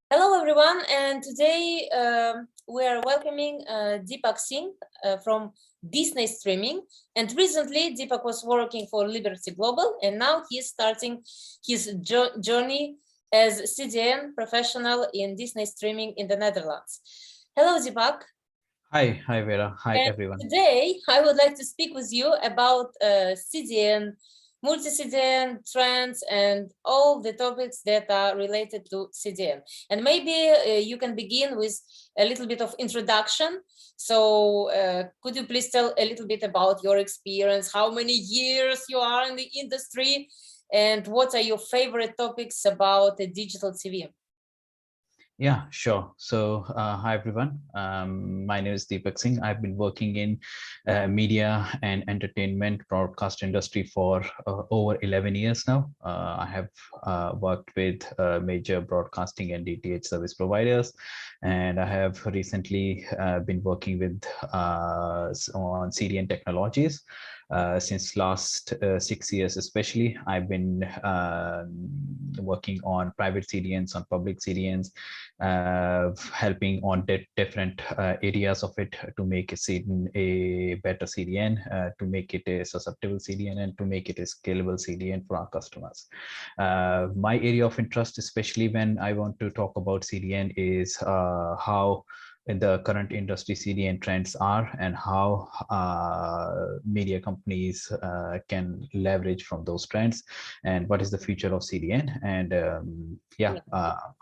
Hello, everyone, and today we are welcoming Deepak Singh from Disney Streaming. And recently, Deepak was working for Liberty Global, and now he's starting his journey as CDN professional in Disney Streaming in the Netherlands. Hello, Deepak. Hi Vera. Hi And everyone. today, I would like to speak with you about CDN, multi-CDN, trends, and all the topics that are related to CDN. And maybe you can begin with a little bit of introduction. So could you please tell a little bit about your experience, how many years you are in the industry, and what are your favorite topics about the digital TV? Yeah, sure. So, hi everyone. My name is Deepak Singh. I've been working in media and entertainment broadcast industry for over 11 years now. I have worked with major broadcasting and DTH service providers, and I have recently been working with on CDN technologies. Since last 6 years, especially, I've been working on private CDNs, on public CDNs, helping on different areas of it to make a CDN a better CDN, to make it a susceptible CDN, and to make it a scalable CDN for our customers. My area of interest, especially when I want to talk about CDN, is how the current industry CDN trends are and how media companies can leverage from those trends, and what is the future of CDN, and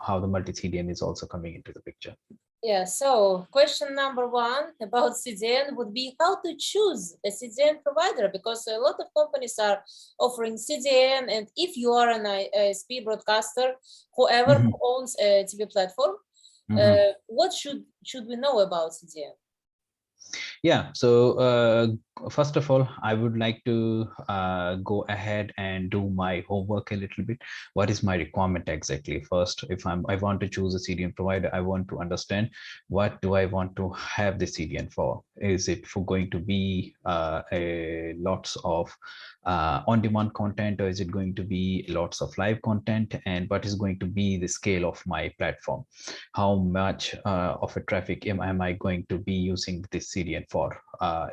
how the multi CDN is also coming into the picture. Yeah, so question number one about CDN would be how to choose a CDN provider, because a lot of companies are offering CDN, and if you are an ISP broadcaster, whoever who owns a TV platform, what should we know about CDN? Yeah, so first of all, I would like to go ahead and do my homework a little bit. What is my requirement exactly? First, if I want to choose a CDN provider, I want to understand what do I want to have the CDN for. Is it for going to be lots of on-demand content, or is it going to be lots of live content? And what is going to be the scale of my platform? How much of a traffic am I going to be using this CDN for?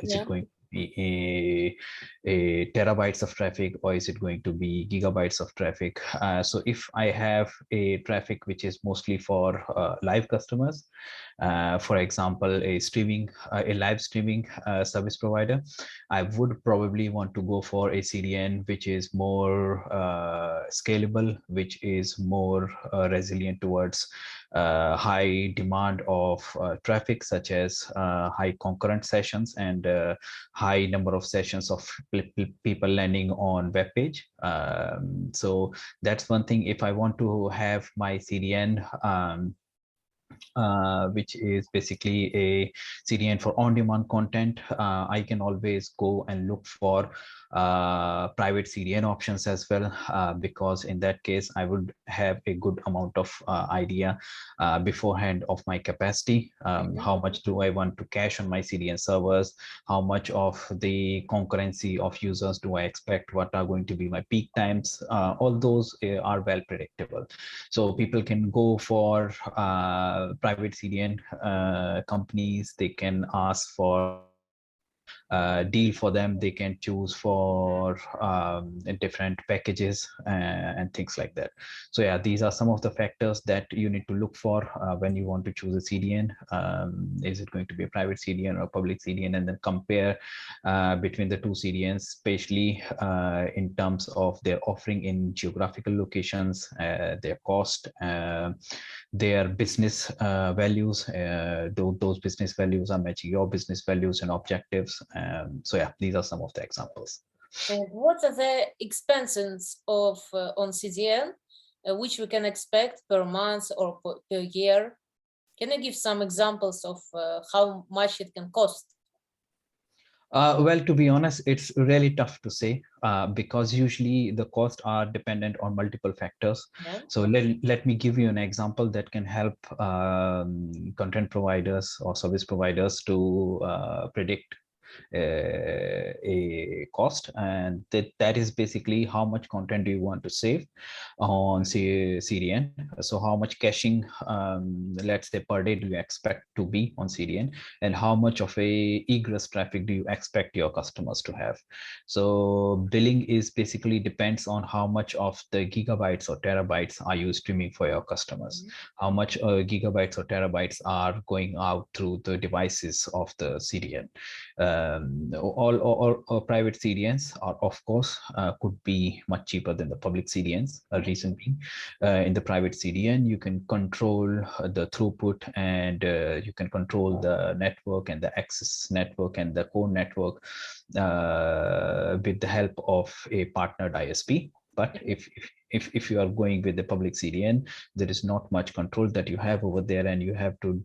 Is it going to be a terabytes of traffic, or is it going to be gigabytes of traffic? So if I have a traffic which is mostly for live customers, for example, a live streaming service provider, I would probably want to go for a CDN which is more scalable, which is more resilient towards high demand of traffic, such as high concurrent sessions and high number of sessions of people landing on web page. So that's one thing. If I want to have my CDN which is basically a CDN for on-demand content, I can always go and look for private CDN options as well, because in that case, I would have a good amount of idea beforehand of my capacity. How much do I want to cache on my CDN servers? How much of the concurrency of users do I expect? What are going to be my peak times? All those are well predictable. So people can go for private CDN companies. They can ask for deal for them. They can choose for different packages and things like that. So yeah, these are some of the factors that you need to look for when you want to choose a CDN. Is it going to be a private CDN or a public CDN? And then compare between the two CDNs, especially in terms of their offering in geographical locations, their cost, their business values. Those business values are matching your business values and objectives. So yeah, these are some of the examples. And what are the expenses of on CDN, which we can expect per month or per year? Can you give some examples of how much it can cost? Well, to be honest, it's really tough to say because usually the costs are dependent on multiple factors. Yeah. So let me give you an example that can help content providers or service providers to predict a cost, and that is basically how much content do you want to save on CDN. So how much caching, let's say per day, do you expect to be on CDN, and how much of a egress traffic do you expect your customers to have. So billing is basically depends on how much of the gigabytes or terabytes are you streaming for your customers, how much gigabytes or terabytes are going out through the devices of the CDN. All private CDNs are, of course, could be much cheaper than the public CDNs. Reason being, in the private CDN, you can control the throughput, and you can control the network and the access network and the core network with the help of a partnered ISP. But if you are going with the public CDN, there is not much control that you have over there, and you have to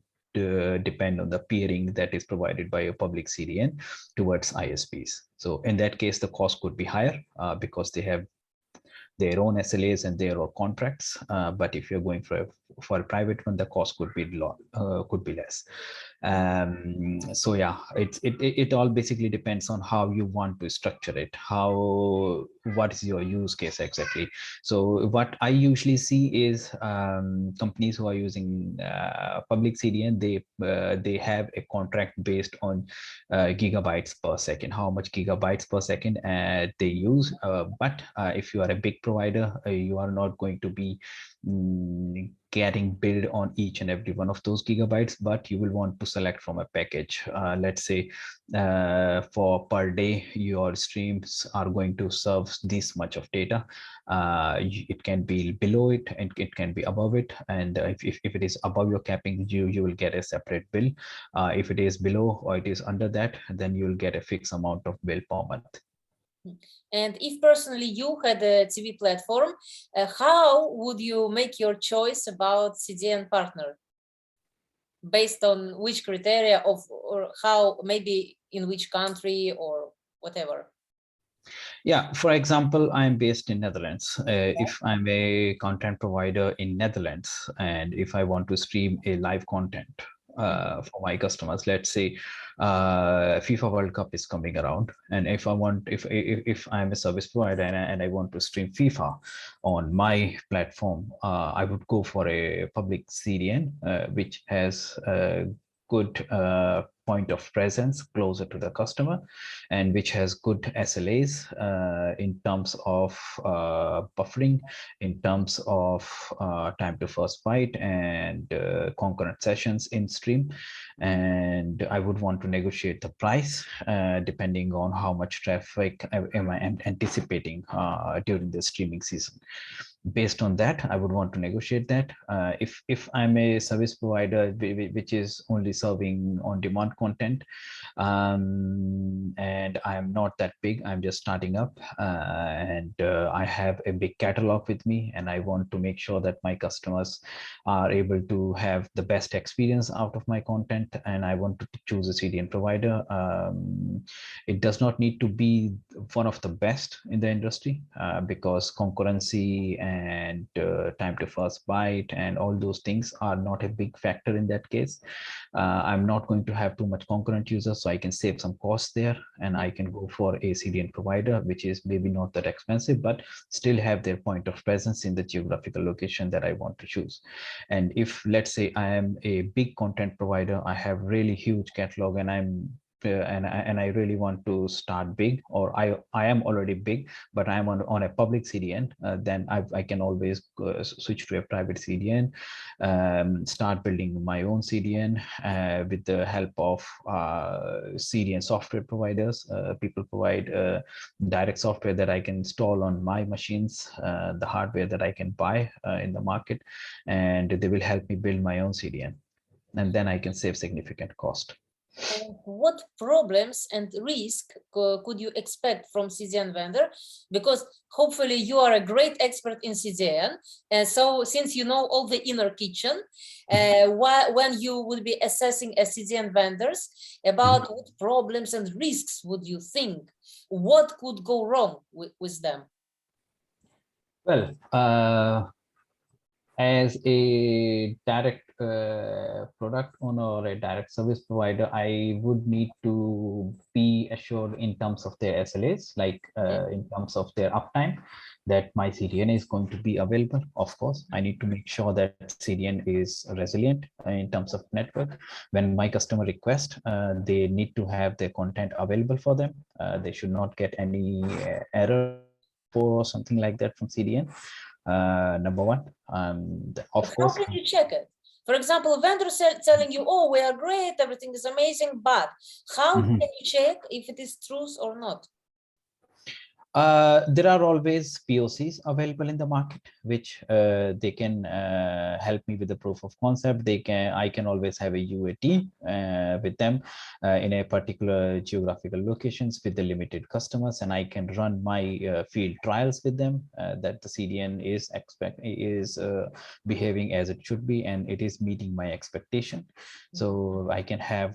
depend on the peering that is provided by a public CDN towards ISPs. So in that case, the cost could be higher because they have their own SLAs and their own contracts. But if you're going for a private one, the cost could be less. So yeah, it all basically depends on how you want to structure it, what is your use case exactly. So what I usually see is companies who are using public CDN, they have a contract based on gigabytes per second, how much gigabytes per second they use. But if you are a big provider, you are not going to be getting billed on each and every one of those gigabytes, but you will want to select from a package. Let's say for per day, your streams are going to serve this much of data. It can be below it and it can be above it. And if it is above your capping, you will get a separate bill. If it is below or it is under that, then you will get a fixed amount of bill per month. And if personally you had a TV platform, how would you make your choice about CDN partner? Based on which criteria or how, maybe in which country or whatever? Yeah, for example, I'm based in Netherlands. If I'm a content provider in Netherlands, and if I want to stream a live content for my customers, let's say FIFA World Cup is coming around, and if I'm a service provider and I want to stream FIFA on my platform, I would go for a public CDN which has good point of presence closer to the customer, and which has good SLAs in terms of buffering, in terms of time to first byte, and concurrent sessions in stream. And I would want to negotiate the price depending on how much traffic am I anticipating during the streaming season. Based on that, I would want to negotiate that. If I'm a service provider which is only serving on-demand content, and I'm not that big, I'm just starting up, and I have a big catalog with me, and I want to make sure that my customers are able to have the best experience out of my content, and I want to choose a CDN provider. It does not need to be one of the best in the industry because concurrency and time to first byte and all those things are not a big factor in that case. I'm not going to have too much concurrent users, so I can save some costs there, and I can go for a CDN provider which is maybe not that expensive but still have their point of presence in the geographical location that I want to choose. And if, let's say, I am a big content provider, I have really huge catalog, and I really want to start big, or I am already big, but I'm on a public CDN, then I can always switch to a private CDN, start building my own CDN with the help of CDN software providers. People provide direct software that I can install on my machines, the hardware that I can buy in the market, and they will help me build my own CDN, and then I can save significant cost. And what problems and risk could you expect from CDN vendor? Because hopefully you are a great expert in CDN. And so since you know all the inner kitchen, when you will be assessing a CDN vendors, about what problems and risks would you think? What could go wrong with them? Well, as a direct product owner or a direct service provider, I would need to be assured in terms of their SLAs, like in terms of their uptime, that my CDN is going to be available. Of course, I need to make sure that CDN is resilient in terms of network. When my customer request, they need to have their content available for them. They should not get any error or something like that from CDN. Number one, of How course. can you check it? For example, a vendor telling you, oh, we are great, everything is amazing, but how can you check if it is truth or not? There are always POCs available in the market, which they can help me with the proof of concept. I can always have a UAT with them in a particular geographical locations with the limited customers, and I can run my field trials with them that the CDN is behaving as it should be, and it is meeting my expectation. So I can have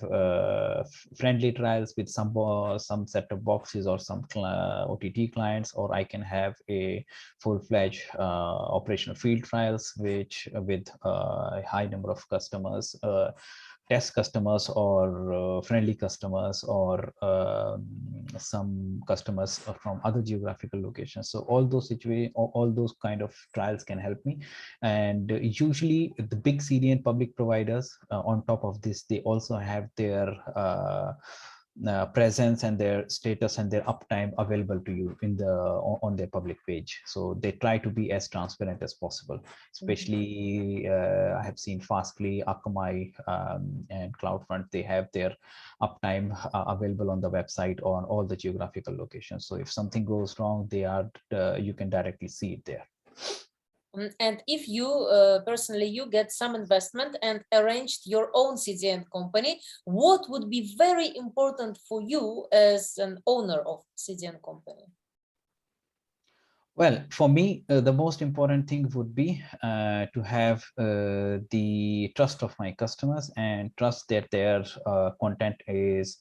friendly trials with some set of boxes or some OTT clients, or I can have a full-fledged operational field trials, which with a high number of customers, test customers or friendly customers, or some customers from other geographical locations. So all those all those kind of trials can help me. And usually the big CDN public providers, on top of this, they also have their presence and their status and their uptime available to you in the on their public page. So they try to be as transparent as possible. Especially I have seen Fastly, Akamai, and CloudFront. They have their uptime available on the website on all the geographical locations. So if something goes wrong, you can directly see it there. And if you personally, you get some investment and arranged your own CDN company, what would be very important for you as an owner of CDN company? Well, for me, the most important thing would be to have the trust of my customers and trust that their content is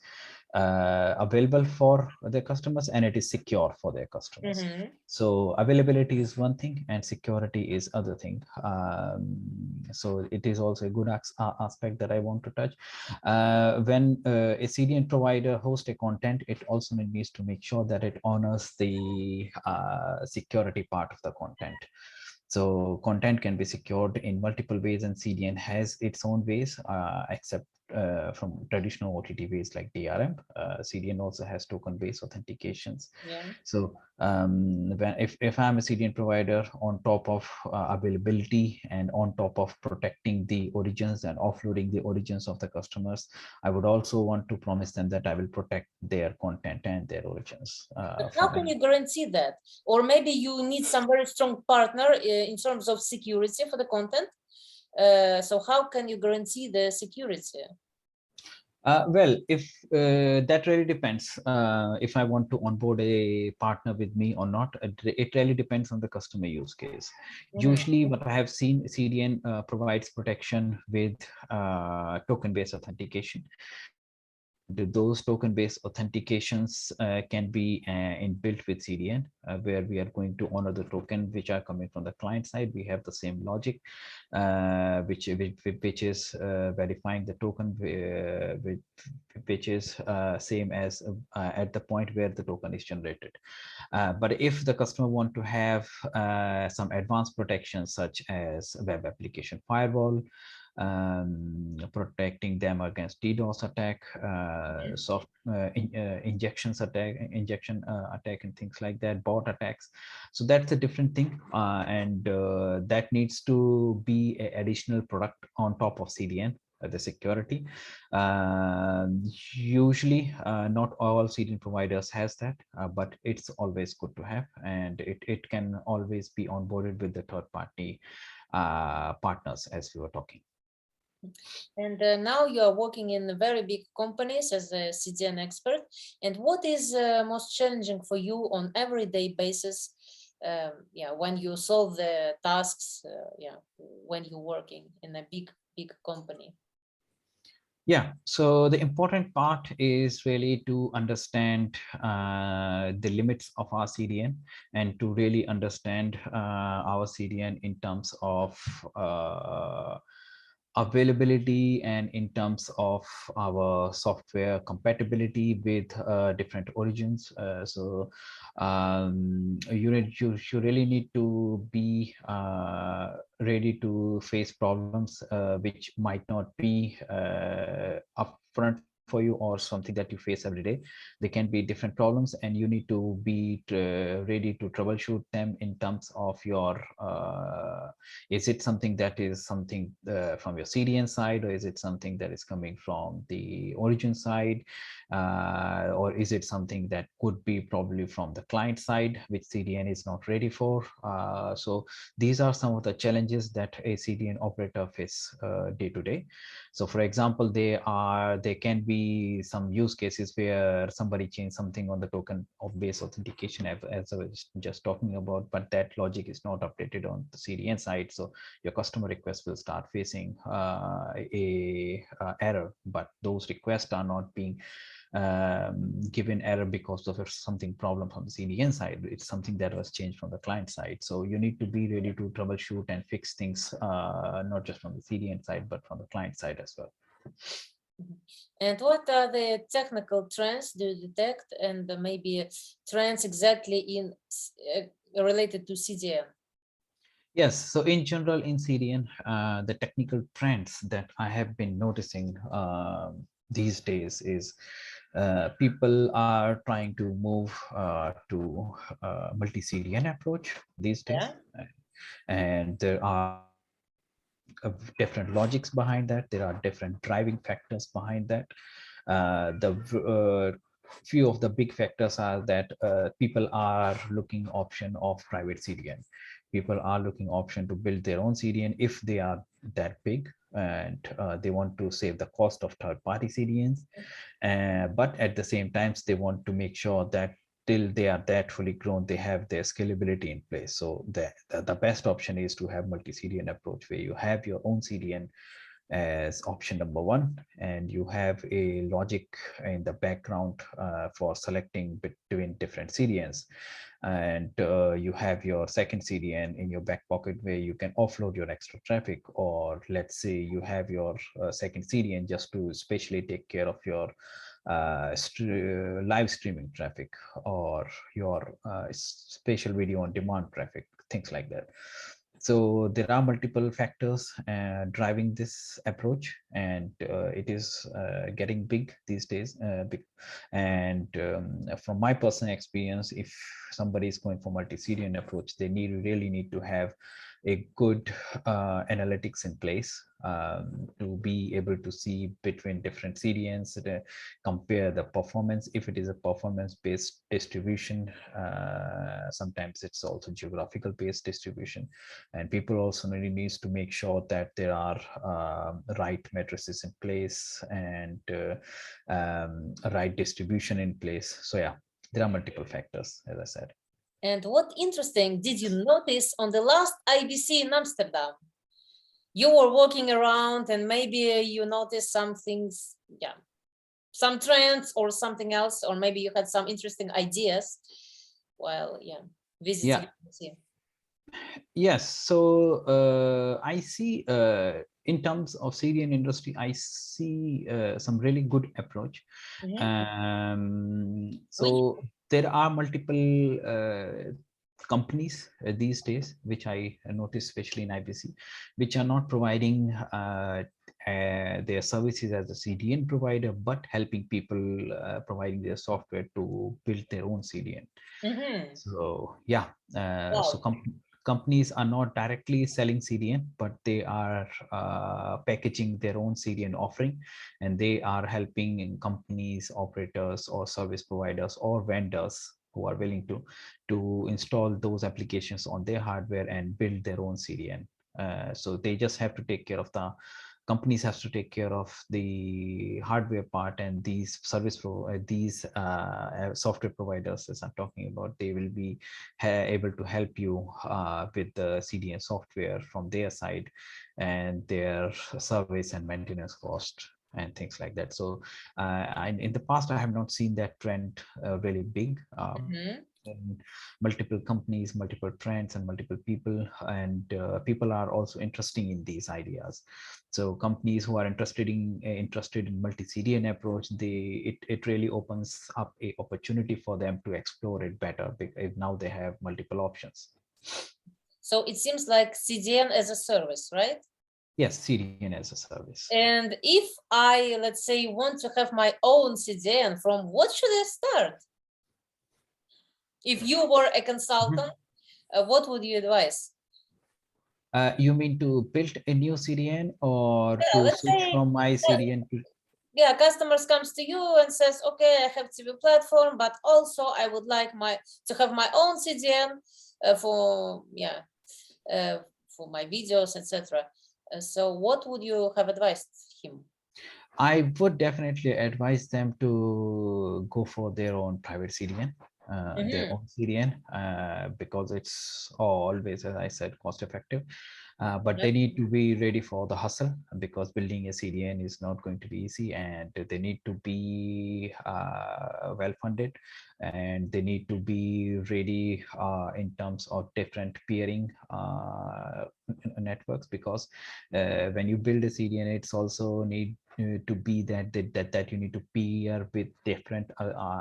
available for their customers and it is secure for their customers. So availability is one thing and security is other thing. So it is also a good aspect that I want to touch. When a CDN provider hosts a content, it also needs to make sure that it honors the security part of the content. So content can be secured in multiple ways, and CDN has its own ways, except from traditional OTT ways like DRM. CDN also has token-based authentications. So if I'm a CDN provider, on top of availability and on top of protecting the origins and offloading the origins of the customers, I would also want to promise them that I will protect their content and their origins. But how can you guarantee that? Or maybe you need some very strong partner in terms of security for the content. So how can you guarantee the security? Well, if that really depends if I want to onboard a partner with me or not. It really depends on the customer use case. Usually what I have seen, CDN provides protection with token-based authentication. And those token-based authentications can be inbuilt with CDN, where we are going to honor the token which are coming from the client side. We have the same logic, which is verifying the token, which is same as at the point where the token is generated. But if the customer want to have some advanced protections, such as web application firewall, protecting them against DDoS attack, injection attack, and things like that, bot attacks. So that's a different thing, and that needs to be an additional product on top of CDN. The security, usually not all CDN providers has that, but it's always good to have, and it can always be onboarded with the third-party partners, as we were talking. And now you are working in very big companies as a CDN expert. And what is most challenging for you on everyday basis? When you solve the tasks, when you're working in a big company. Yeah, so the important part is really to understand the limits of our CDN and to really understand our CDN in terms of availability and in terms of our software compatibility with different origins. You really need to be ready to face problems which might not be upfront for you or something that you face every day. They can be different problems, and you need to be ready to troubleshoot them in terms of your is it something that is something from your CDN side, or is it something that is coming from the origin side, or is it something that could be probably from the client side, which CDN is not ready for? So these are some of the challenges that a CDN operator face day to day. So for example, there can be some use cases where somebody changed something on the token of base authentication, as I was just talking about, but that logic is not updated on the CDN side. So your customer request will start facing a error, but those requests are not being given error because of something problem from the CDN side. It's something that was changed from the client side. So you need to be ready to troubleshoot and fix things, not just from the CDN side, but from the client side as well. And what are the technical trends do you detect, and maybe trends exactly in related to CDN? Yes, so in general in CDN, the technical trends that I have been noticing these days is people are trying to move to multi-CDN approach these days. Yeah. And there are different logics behind that. There are different driving factors behind that. The few of the big factors are that people are looking option of private CDN. People are looking option to build their own CDN if they are that big, and they want to save the cost of third-party CDNs. But at the same time, they want to make sure that till they are that fully grown, they have their scalability in place. So the best option is to have multi-CDN approach, where you have your own CDN as option number one, and you have a logic in the background for selecting between different CDNs. And you have your second CDN in your back pocket, where you can offload your extra traffic, or let's say you have your second CDN just to specially take care of your live streaming traffic, or your spatial video on demand traffic, things like that. So there are multiple factors driving this approach, and it is getting big these days. And from my personal experience, if somebody is going for multi-CDN approach, they really need to have a good analytics in place to be able to see between different CDNs, compare the performance. If it is a performance-based distribution, sometimes it's also geographical-based distribution, and people also really needs to make sure that there are right matrices in place, and right distribution in place. So yeah, there are multiple factors, as I said. And what interesting did you notice on the last IBC in Amsterdam? You were walking around and maybe you noticed some things, yeah, some trends or something else, or maybe you had some interesting ideas while, yeah, visiting. Yeah. Yes, so I see in terms of CDN industry, I see some really good approach. So there are multiple companies these days, which I notice, especially in IBC, which are not providing their services as a CDN provider, but helping people providing their software to build their own CDN. So yeah, so companies are not directly selling CDN, but they are packaging their own CDN offering, and they are helping companies, operators, or service providers, or vendors who are willing to install those applications on their hardware and build their own CDN. So they just have to take care of the companies have to take care of the hardware part, and these software providers, as I'm talking about, they will be able to help you with the CDN software from their side, and their service and maintenance cost and things like that. So in the past, I have not seen that trend really big. in multiple companies, multiple trends, and multiple people, and people are also interested in these ideas. So companies who are interested in multi-CDN approach, it really opens up a opportunity for them to explore it better, because now they have multiple options. So it seems like CDN as a service, right? Yes, CDN as a service. And if I, let's say, want to have my own CDN, from what should I start? If you were a consultant, what would you advise? You mean to build a new CDN or Yeah, to let's switch say, from my CDN to? yeah, customers comes to you and says, okay, I have TV platform, but also I would like to have my own CDN for my videos, etc. So what would you have advised him? I would definitely advise them to go for their own private CDN, their own CDN, because it's always, as I said, cost effective. But they need to be ready for the hustle, because building a CDN is not going to be easy, and they need to be well funded, and they need to be ready in terms of different peering networks, because when you build a CDN, it's also need to be that you need to peer with different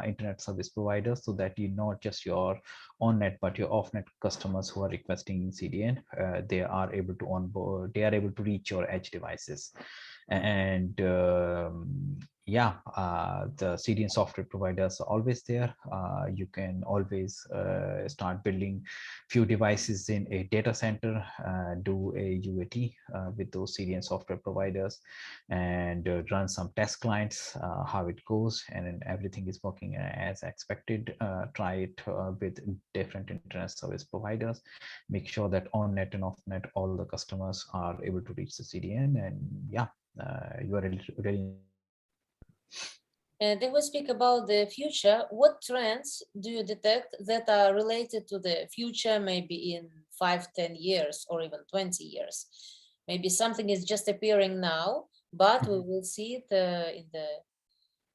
internet service providers, so that you not just your on net but your off net customers who are requesting in CDN, they are able to onboard, they are able to reach your edge devices. And yeah, the CDN software providers are always there. You can always start building few devices in a data center, do a UAT with those CDN software providers, and run some test clients, how it goes, and then everything is working as expected. Try it with different internet service providers. Make sure that on net and off net, all the customers are able to reach the CDN, and yeah, you are really in a good position. And then we speak about the future. What trends do you detect that are related to the future, maybe in 5, 10 years, or even 20 years? Maybe something is just appearing now, but we will see it in the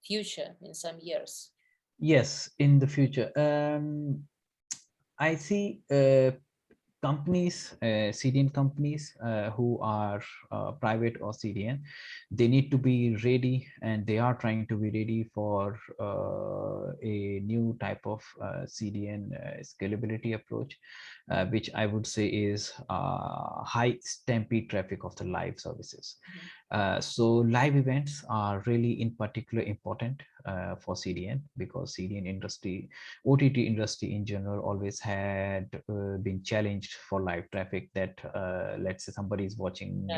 future in some years. Yes, in the future. I see companies, CDN companies who are private or CDN, they need to be ready, and they are trying to be ready for a new type of CDN scalability approach, which I would say is high stampede traffic of the live services. So live events are really in particular important for CDN, because CDN industry, OTT industry in general, always had been challenged for live traffic. That let's say somebody is watching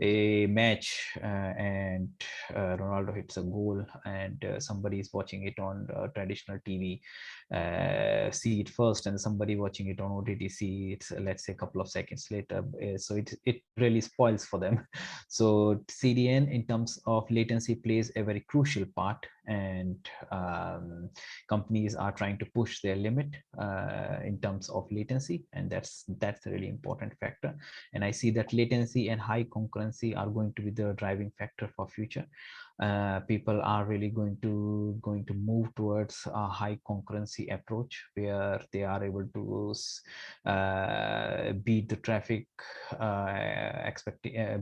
a match, and Ronaldo hits a goal, and somebody is watching it on traditional TV, see it first, and somebody watching it on OTT see it, let's say, a couple of seconds later. So it really spoils for them. So CDN in terms of latency plays a very crucial part, and companies are trying to push their limit in terms of latency, and that's a really important factor. And I see that latency and high concurrency are going to be the driving factor for future. People are really going to move towards a high concurrency approach, where they are able to beat the traffic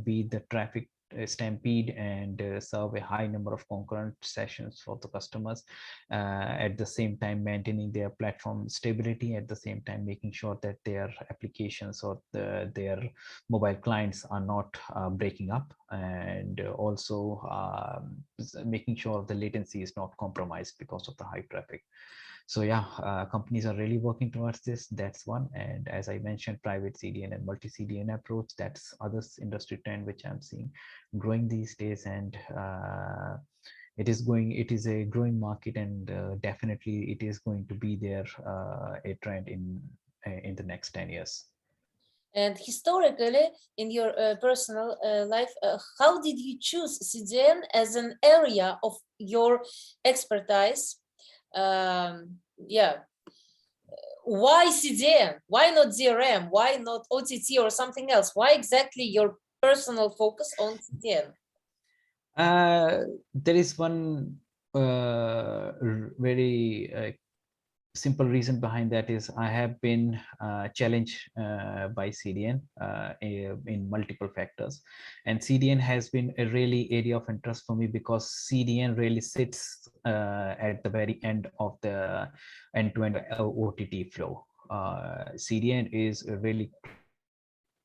beat the traffic stampede, and serve a high number of concurrent sessions for the customers, at the same time maintaining their platform stability, at the same time making sure that their applications or their mobile clients are not breaking up, and also making sure the latency is not compromised because of the high traffic. So yeah, companies are really working towards this. That's one. And as I mentioned, private CDN and multi CDN approach, that's other industry trend which I'm seeing growing these days. And it is a growing market, and definitely it is going to be there, a trend in the next 10 years. And historically, in your personal life, how did you choose CDN as an area of your expertise? Yeah, why CDN? Why not DRM? Why not OTT or something else? Why exactly your personal focus on CDN? There is one very simple reason behind that is I have been challenged by CDN in multiple factors, and CDN has been a really area of interest for me because CDN really sits at the very end of the end-to-end OTT flow. CDN is really crucial.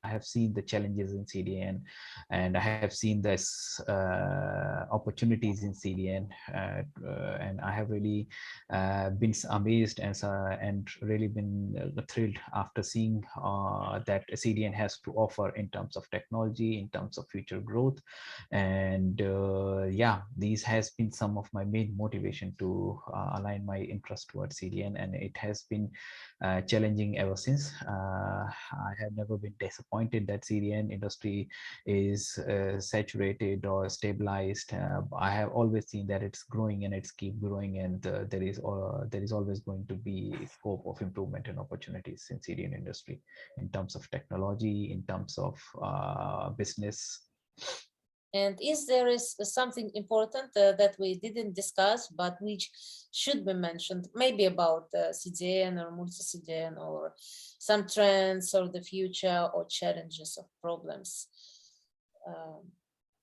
I have seen the challenges in CDN, and I have seen this opportunities in CDN, and I have really been amazed and really been thrilled after seeing that CDN has to offer in terms of technology, in terms of future growth. And yeah, these has been some of my main motivation to align my interest towards CDN, and it has been challenging ever since. I have never been disappointed that CDN industry is saturated or stabilized. I have always seen that it's growing and it's keep growing, and there is always going to be scope of improvement and opportunities in CDN industry in terms of technology, in terms of business. And is there is something important that we didn't discuss, but which should be mentioned, maybe about CDN or multi-CDN, or some trends or the future or challenges or problems?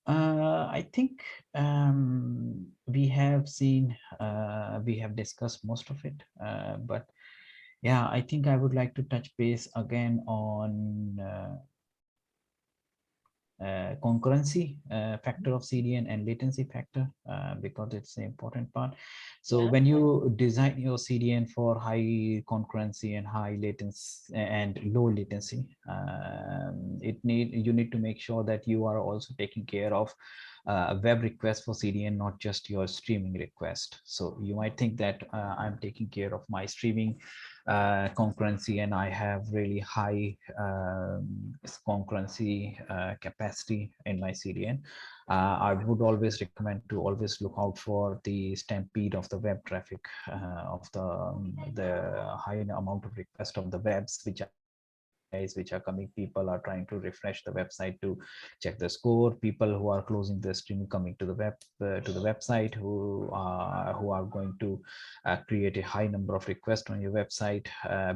I think we have seen, we have discussed most of it, but yeah, I think I would like to touch base again on concurrency factor of CDN and latency factor, because it's an important part. So Yeah. when you design your CDN for high concurrency and high latency and low latency, you need to make sure that you are also taking care of a web request for CDN, not just your streaming request. So you might think that I'm taking care of my streaming concurrency and I have really high concurrency capacity in my CDN. I would always recommend to always look out for the stampede of the web traffic, of the high amount of request of the webs which are coming, APIs which are coming. People are trying to refresh the website to check the score. People who are closing the stream coming to the website, who are going to create a high number of requests on your website,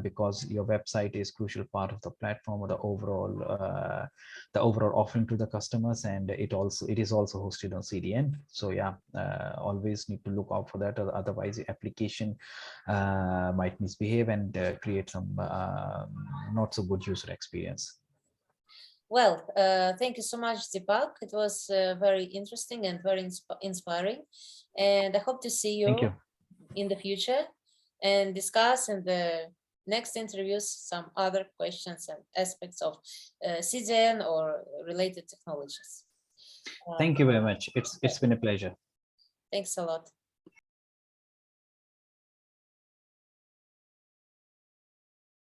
because your website is crucial part of the platform or the overall offering to the customers, and it is also hosted on CDN. So yeah, always need to look out for that, otherwise the application might misbehave and create some not so good user experience. Well, thank you so much, Deepak. It was very interesting and very inspiring. And I hope to see Thank you you. in the future and discuss in the next interviews some other questions and aspects of CDN or related technologies. Thank you very much. It's been a pleasure. Thanks a lot.